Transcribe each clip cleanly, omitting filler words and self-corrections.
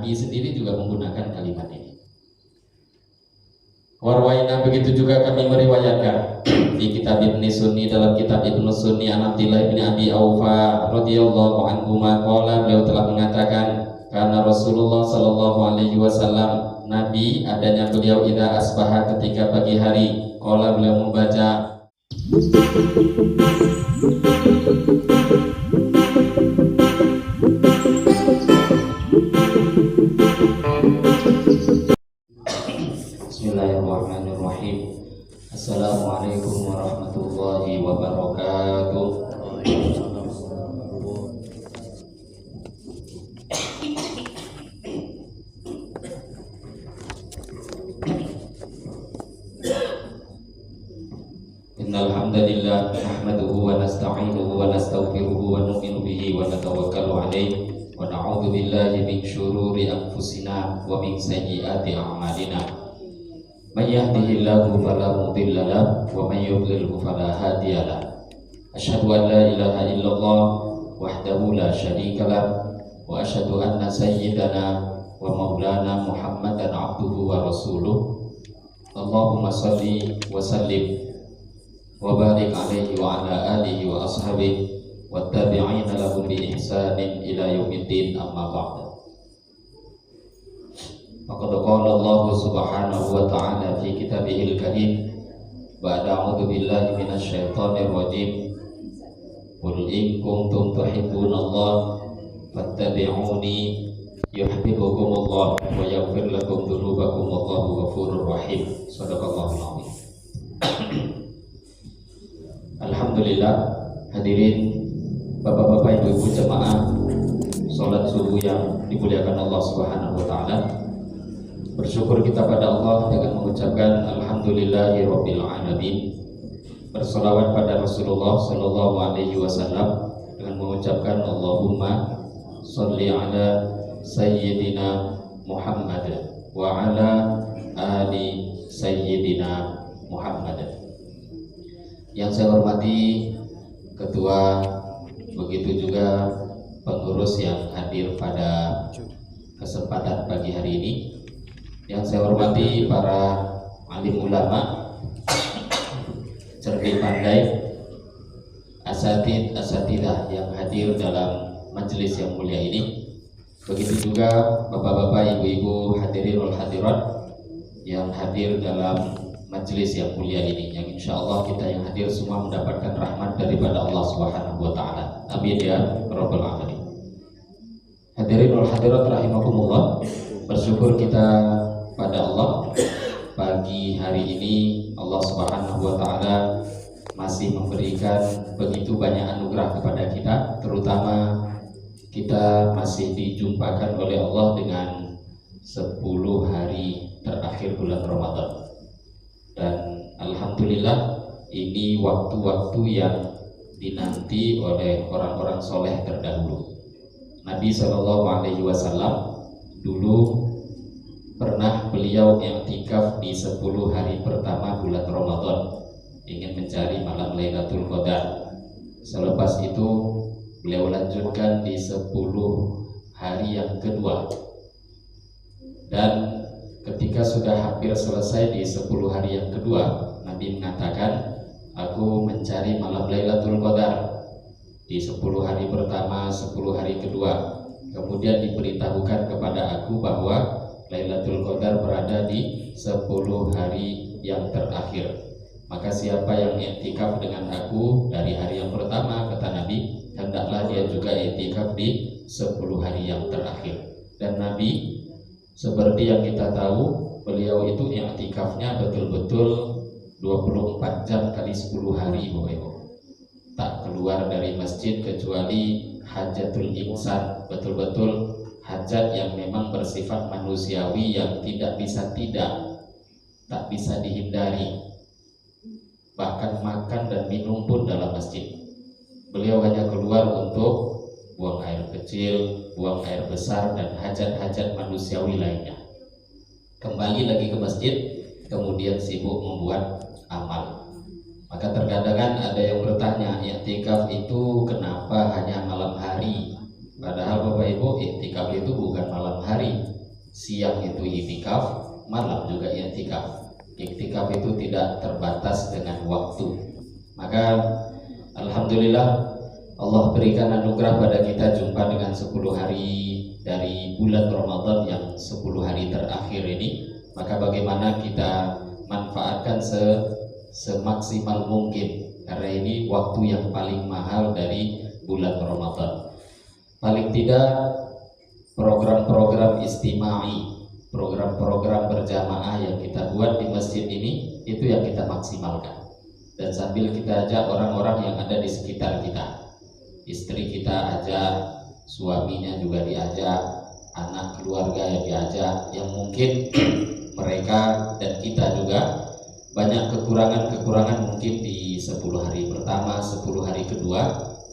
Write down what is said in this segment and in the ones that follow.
Nabi sendiri juga menggunakan kalimat ini. Warwaina, begitu juga kami meriwayatkan di kitab Ibnu Sunni, dalam kitab Ibnu Sunni an Abdillah bin Abi Aufa radhiyallahu anhu maqala, beliau telah mengatakan karena Rasulullah sallallahu alaihi wasallam, Nabi adanya beliau idza asbaha, ketika pagi hari, qala, beliau membaca Bismillahirrahmanirrahim. Assalamualaikum warahmatullahi wabarakatuh. Innal hamdalillah nahmaduhu wa nasta'inuhu wa nastaghfiruhu wa nu'minu bihi wa natawakkalu 'alaihi wa na'udzu billahi min syururi anfusina wa min sayyiati a'malina. May yahdihillahu fala mudilla lahu wa may yudlilhu fala hadiya lahu. Asyhadu an la ilaha illallah wahdahu la syarika lahu wa asyhadu anna sayyidana wa maulana Muhammadan abduhu wa rasuluh. Allahumma shalli wa sallim wa barik alaihi wa ala alihi wa ashabihi wa tabi'ina lahum bi ihsanin ila yaumiddin, amma ba'du. Faqad qala Allah subhanahu wa ta'ala fi kitabihil karim ba'da a'udzu billahi minasy syaithanir rajim. Qul in kuntum tuhibbunallaha fattabi'uni yuhibbukumullah wa yaghfir lakum dzunubakum wallahu ghafurur rahim. Shadaqallahul azim. Alhamdulillah, hadirin bapak-bapak, ibu-ibu jemaah salat subuh yang dimuliakan Allah Subhanahu wa taala. Bersyukur kita pada Allah dengan mengucapkan alhamdulillahirabbil alamin. Berselawat pada Rasulullah sallallahu alaihi wasallam dengan mengucapkan Allahumma shalli ala sayyidina Muhammad wa ala ali sayyidina Muhammad. Yang saya hormati ketua, begitu juga pengurus yang hadir pada kesempatan pagi hari ini. Yang saya hormati para alim ulama, cerdik pandai, asatidah yang hadir dalam majelis yang mulia ini. Begitu juga bapak-bapak, ibu-ibu, hadirin wal hadirat yang hadir dalam majelis yang mulia ini, yang insya Allah kita yang hadir semua mendapatkan rahmat daripada Allah Subhanahu wa ta'ala. Amin ya rabbal alamin. Hadirin wal hadirat rahimakumullah, bersyukur kita pada Allah, pagi hari ini Allah Subhanahu wa ta'ala masih memberikan begitu banyak anugerah kepada kita, terutama kita masih dijumpakan oleh Allah dengan 10 hari terakhir bulan Ramadan. Dan alhamdulillah, ini waktu-waktu yang dinanti oleh orang-orang soleh terdahulu. Nabi SAW dulu pernah beliau i'tikaf di 10 hari pertama bulan Ramadan, ingin mencari malam Lailatul Qadar. Selepas itu beliau lanjutkan di 10 hari yang kedua. Dan ketika sudah hampir selesai di 10 hari yang kedua, Nabi mengatakan, aku mencari malam Lailatul Qadar di 10 hari pertama, 10 hari kedua. Kemudian diberitahukan kepada aku bahwa Lailatul Qadar berada di 10 hari yang terakhir. Maka siapa yang i'tikaf dengan aku dari hari yang pertama, kata Nabi, hendaklah dia juga i'tikaf di 10 hari yang terakhir. Dan Nabi, seperti yang kita tahu, beliau itu i'tikafnya betul-betul 24 jam kali 10 hari, Bapak Ibu. Tak keluar dari masjid kecuali hajatul insan, betul-betul hajat yang memang bersifat manusiawi yang tidak bisa tak bisa dihindari. Bahkan makan dan minum pun dalam masjid. Beliau hanya keluar untuk buang air kecil, buang air besar, dan hajat-hajat manusiawi lainnya. Kembali lagi ke masjid, kemudian sibuk membuat amal. Maka terkadang ada yang bertanya, i'tikaf itu kenapa hanya malam hari? Padahal Bapak Ibu, i'tikaf itu bukan malam hari, siang itu i'tikaf, malam juga i'tikaf. I'tikaf itu tidak terbatas dengan waktu. Maka alhamdulillah Allah berikan anugerah pada kita jumpa dengan 10 hari dari bulan Ramadan yang 10 hari terakhir ini. Maka bagaimana kita manfaatkan semaksimal mungkin, karena ini waktu yang paling mahal dari bulan Ramadan. Paling tidak program-program istimai, program-program berjamaah yang kita buat di masjid ini, itu yang kita maksimalkan. Dan sambil kita ajak orang-orang yang ada di sekitar kita, istri kita ajak, suaminya juga diajak, anak keluarga yang diajak, yang mungkin mereka dan kita juga banyak kekurangan-kekurangan mungkin di 10 hari pertama, 10 hari kedua.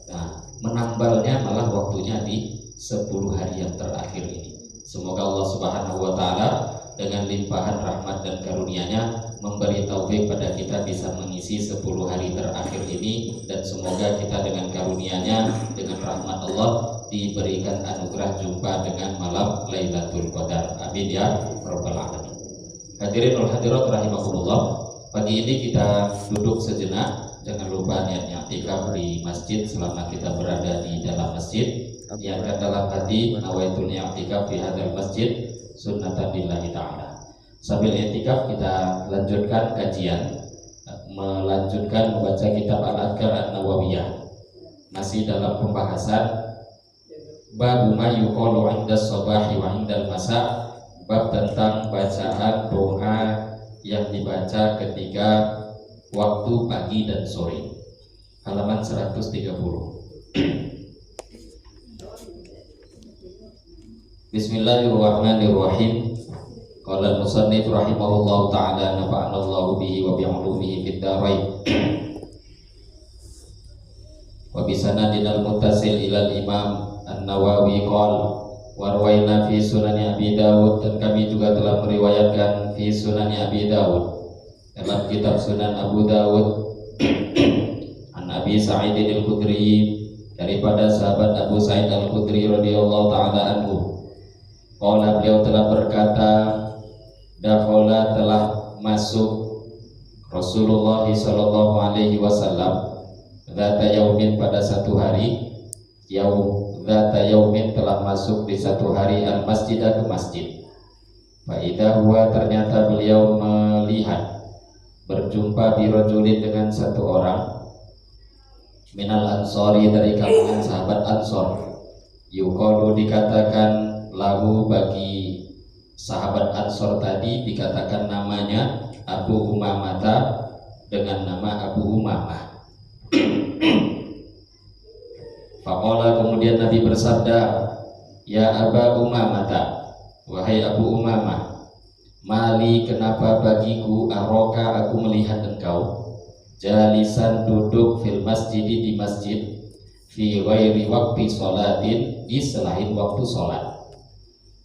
Nah, menambalnya malah waktunya di 10 hari yang terakhir ini. Semoga Allah Subhanahu wa taala dengan limpahan rahmat dan karunia-Nya memberi taufik pada kita bisa mengisi 10 hari terakhir ini, dan semoga kita dengan karunia-Nya, dengan rahmat Allah diberikan anugerah jumpa dengan malam Lailatul Qadar. Amin ya rabbal alamin. Hadirin wal hadirat rahimakumullah. Pagi ini kita duduk sejenak. Jangan lupa niatnya i'tikaf di masjid selama kita berada di dalam masjid. Niatkan dalam hati, nawaitul i'tikaf fi hadzal masjid sunnatan lillahi ta'ala. Sambil i'tikaf kita lanjutkan kajian, melanjutkan membaca kitab Al-Adhkar An-Nawawiyah. Masih dalam pembahasan bab ma yuqalu 'inda shabahi wa 'indal masa, bab tentang bacaan doa yang dibaca ketika waktu pagi dan sore. Halaman 130. Bismillahirrahmanirrahim. Qala al-musannif rahimahullahu ta'ala nafa'anallahu bihi wa bi'ulumihi fid dharain. Wa bisanadina al-muttasil ila al-imam An-Nawawi qala warwaina fi sunani Abi Dawud, dan kami juga telah meriwayatkan fi sunani Abi Dawud, dalam kitab Sunan Abu Dawud, an Abi Sa'id al-Khudri, daripada sahabat Abu Sa'id al-Khudri radhiyallahu ta'ala anhu. Qala, beliau telah berkata, dakhala telah masuk Rasulullah sallallahu alaihi wasallam dzata yaumin, pada satu hari, dzata yaumin telah masuk di satu hari, al masjidah, ke masjid. Fa idza huwa, ternyata beliau melihat, berjumpa birojulin, dengan satu orang, minal ansori, dari kalangan sahabat Ansor, yuqalu, dikatakan, lahu, bagi sahabat Ansor tadi dikatakan namanya Abu Umamah, dengan nama Abu Umamah. Faqala, kemudian Nabi bersabda, ya Aba Umamah, wahai Abu Umamah, mali, kenapa bagiku, aroka, aku melihat engkau, jalisan, duduk, fil masjid, di masjid, fi ghairi waqti sholatin, di selain waktu sholat.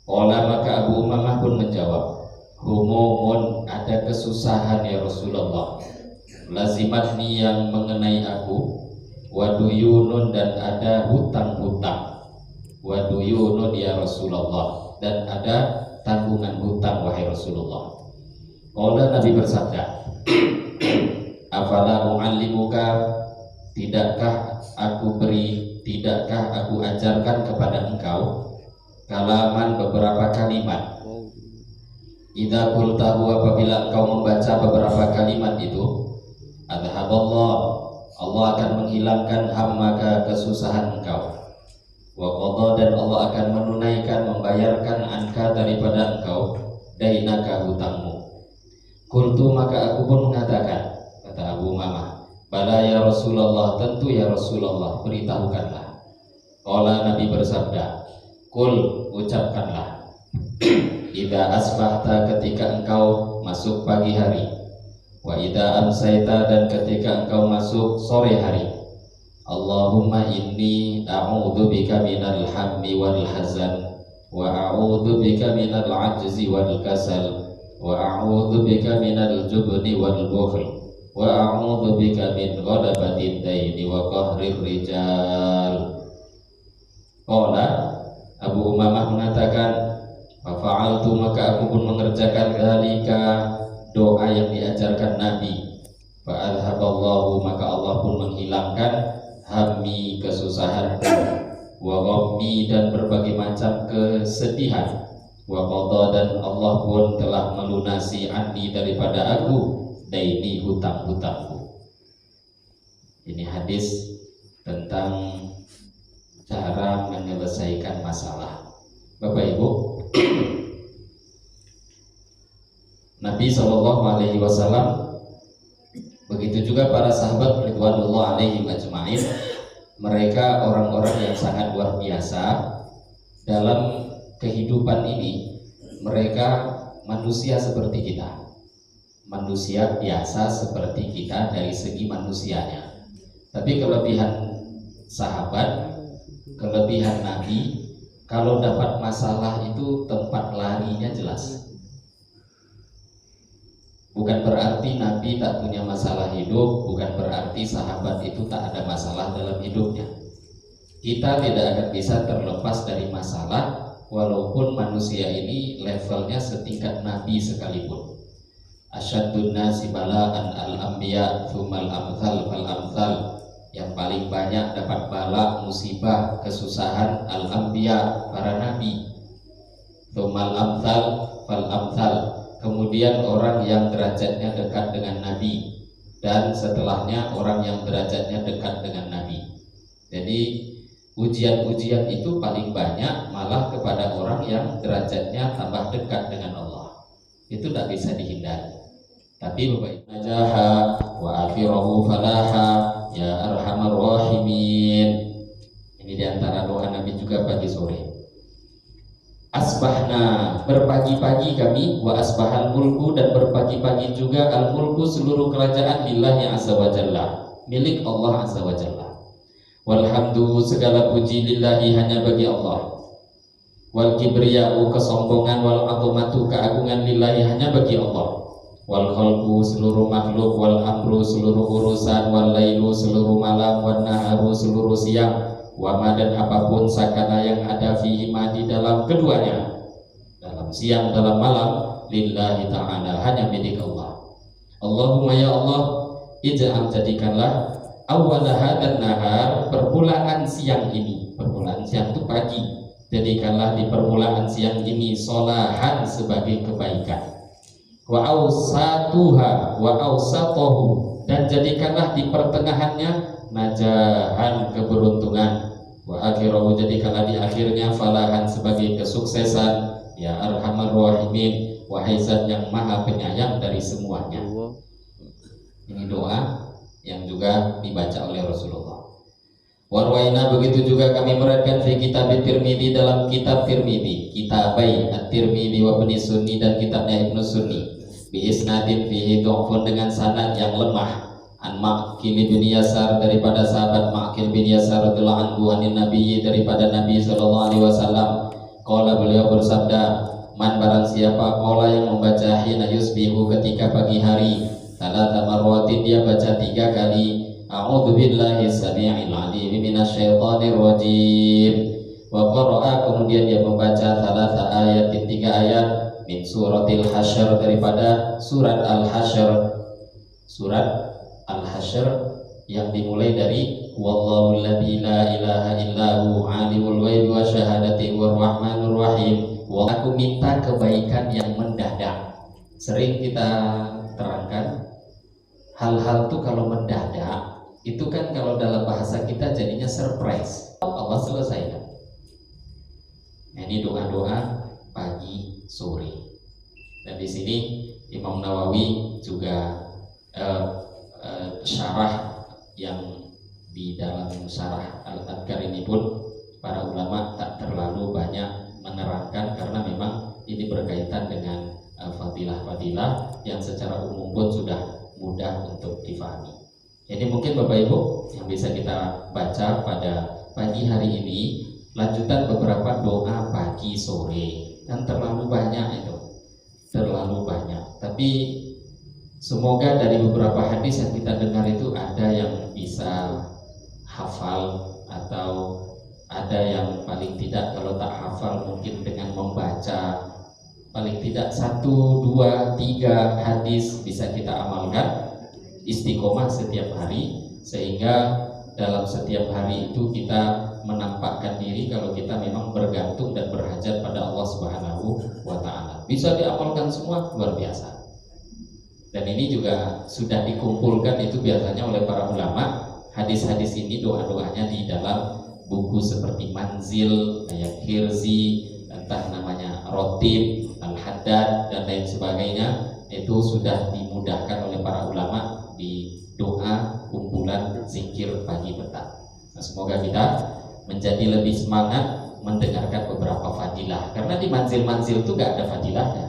Qala, maka Abu Umamah pun menjawab, humumun, ada kesusahan ya Rasulullah, lazimatni, yang mengenai aku, waduyunun, dan ada hutang-hutang, waduyunun ya Rasulullah, dan ada tanggungan hutang wahai Rasulullah. Qala, Nabi bersabda, afala u'allimuka, tidakkah aku ajarkan kepada engkau kalaman, beberapa kalimat, idza qultahu, apabila engkau membaca beberapa kalimat itu, adhaballah, Allah akan menghilangkan hammaka, kesusahan engkau, wa qadha, dan Allah akan menunaikan, membayarkan, anka, daripada engkau, dainaka, hutangmu. Qultu, maka aku pun mengatakan, kata Abu Umamah, bala ya Rasulullah, tentu ya Rasulullah, beritahukanlah. Qala, Nabi bersabda, kul, ucapkanlah, idza asbahta, ketika engkau masuk pagi hari, wa idza amsayta, dan ketika engkau masuk sore hari, Allahumma inni a'udzubika minal hammi wal hazan, wa a'udzubika minal ajzi wal kasal, wa a'udzubika minal jubni wal bukhl, wa a'udzubika min ghalabatid daini wa qahrir rijal. Qala, Abu Umamah mengatakan, Fa'altu maka aku pun mengerjakan dzalika, doa yang diajarkan Nabi. Fa'adhaballahu maka Allah pun menghilangkan hammi kesusahanku, wa ghammi dan berbagai macam kesedihan, wa qadha dan Allah pun telah melunasi anni daripada aku daini hutang-hutangku. Ini hadis tentang cara menyelesaikan masalah. Bapak Ibu, Nabi SAW, begitu juga para sahabat ridwanullah alaihim ajma'in, mereka orang-orang yang sangat luar biasa dalam kehidupan ini. Mereka manusia seperti kita, manusia biasa seperti kita dari segi manusianya. Tapi kelebihan sahabat, kelebihan Nabi, kalau dapat masalah itu tempat larinya jelas. Bukan berarti Nabi tak punya masalah hidup, bukan berarti sahabat itu tak ada masalah dalam hidupnya. Kita tidak akan bisa terlepas dari masalah, walaupun manusia ini levelnya setingkat Nabi sekalipun. Asyaddun nasi bala'an al-anbiya thumal amthal fal amthal. Yang paling banyak dapat bala, musibah, kesusahan al-anbiya, para nabi. Thumal amthal fal amthal. Kemudian orang yang derajatnya dekat dengan Nabi, dan setelahnya orang yang derajatnya dekat dengan Nabi. Jadi ujian-ujian itu paling banyak malah kepada orang yang derajatnya tambah dekat dengan Allah. Itu tidak bisa dihindari. Tapi Bapak Ibu, najaha wa akhirahu falaha ya arhamar rahimin. Ini diantara doa Nabi juga pagi sore. Asbahna, berpagi-pagi kami, wa asbahal mulku, dan berpagi-pagi juga al mulku, seluruh kerajaan lillahi azza wa jalla, milik Allah azza wa jalla. Walhamdu, segala puji lillahi, hanya bagi Allah. Wal kibriya'u, kesombongan, wal azamatu, keagungan lillahi, hanya bagi Allah. Wal khalqu, seluruh makhluk, wal amru, seluruh urusan, wal lailu, seluruh malam, wan naharu, seluruh siang, wama, dan apapun sakana yang ada fihi ma, di dalam keduanya, dalam siang dalam malam, lillahi ta'ala, hanya milik Allah. Allahumma ya Allah, ij'al, jadikanlah awwala hadan nahar, permulaan siang ini. Permulaan siang itu pagi, jadikanlah di permulaan siang ini solahan, sebagai kebaikan. Wa awsatuha wa awsatohu, dan jadikanlah di pertengahannya najahan, keberuntungan. Wa akhirahu, jadikanlah di akhirnya falahan, sebagai kesuksesan. Ya arhamar rahimin, wahai Zat yang maha penyayang dari semuanya. Ini doa yang juga dibaca oleh Rasulullah. Warwaina, begitu juga kami meriwayatkan fi kitab Tirmidzi, dalam kitab Tirmidzi, kitabai At-Tirmidzi wa Ibnu Sunni, dan kitabnya Ibnu Sunni, bi isnadin fihi dhafun, dengan sanad yang lemah, an Ma'qil bin Yasar, daripada sahabat Ma'qil bin Yasar radhiyallahu anhu, anin Nabi, daripada Nabi sallallahu alaihi wasallam, qala, beliau bersabda, man, barang siapa, qala, yang membaca hina yusbihu, ketika pagi hari, salata marwatin, dia baca 3 kali, a'udzu billahi samii'il 'aliim minasyaitonir rajim, wa qara'a, kemudian dia membaca salasa ayat, 3 ayat, min suratil hasyr, daripada surat al-hasyr. Surat al-hasyr yang dimulai dari wallahu alladzi la ilaha illahu alimul ghaibi wa syahadati war rahmanur rahim. Aku minta kebaikan yang mendadak. Sering kita terangkan, hal-hal itu kalau mendadak itu kan kalau dalam bahasa kita jadinya surprise. Allah selesaikan. Nah, ini doa-doa pagi sore. Dan di sini Imam Nawawi juga syarah yang di dalam syarah Al-Adhkar ini pun para ulama tak terlalu banyak menerangkan, karena memang ini berkaitan dengan fadilah-fadilah yang secara umum pun sudah mudah untuk difahami. Jadi mungkin Bapak Ibu yang bisa kita baca pada pagi hari ini, lanjutan beberapa doa pagi sore. Kan terlalu banyak itu, terlalu banyak. Tapi semoga dari beberapa hadis yang kita dengar itu ada yang bisa hafal, atau ada yang paling tidak kalau tak hafal mungkin dengan membaca paling tidak 1, 2, 3 hadis bisa kita amalkan, istiqomah setiap hari, sehingga dalam setiap hari itu kita menampakkan diri kalau kita memang bergantung dan berhajat pada Allah Subhanahu wa Ta'ala. Bisa diamalkan semua, luar biasa. Dan ini juga sudah dikumpulkan itu biasanya oleh para ulama. Hadis-hadis ini, doa-doanya di dalam buku seperti Manzil, kayak Hirzi, entah namanya Rotib, Al-Haddad dan lain sebagainya, itu sudah dimudahkan oleh para ulama di doa kumpulan zikir pagi petang. Nah, semoga kita menjadi lebih semangat mendengarkan beberapa fadilah, karena di manzil-manzil itu gak ada fadilahnya.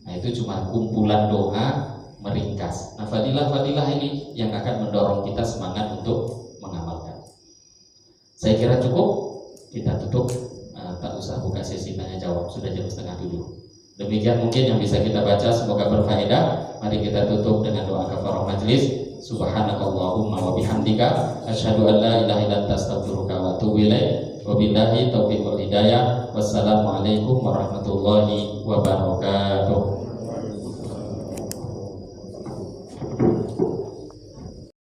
Nah, itu cuma kumpulan doa meringkas. Nah, fadilah-fadilah ini yang akan mendorong kita semangat untuk mengamalkan. Saya kira cukup, kita tutup. Tak usah buka sesi tanya jawab, sudah jam 6:30. Demikian mungkin yang bisa kita baca, semoga berfaedah. Mari kita tutup dengan doa kafarah majlis. Subhanakallahumma wa bihamdika asyhadu an la ilaha illa anta astaghfiruka wa atubu ilaik. Wabillahi taufiq wal hidayah. Wassalamualaikum warahmatullahi wabarakatuh.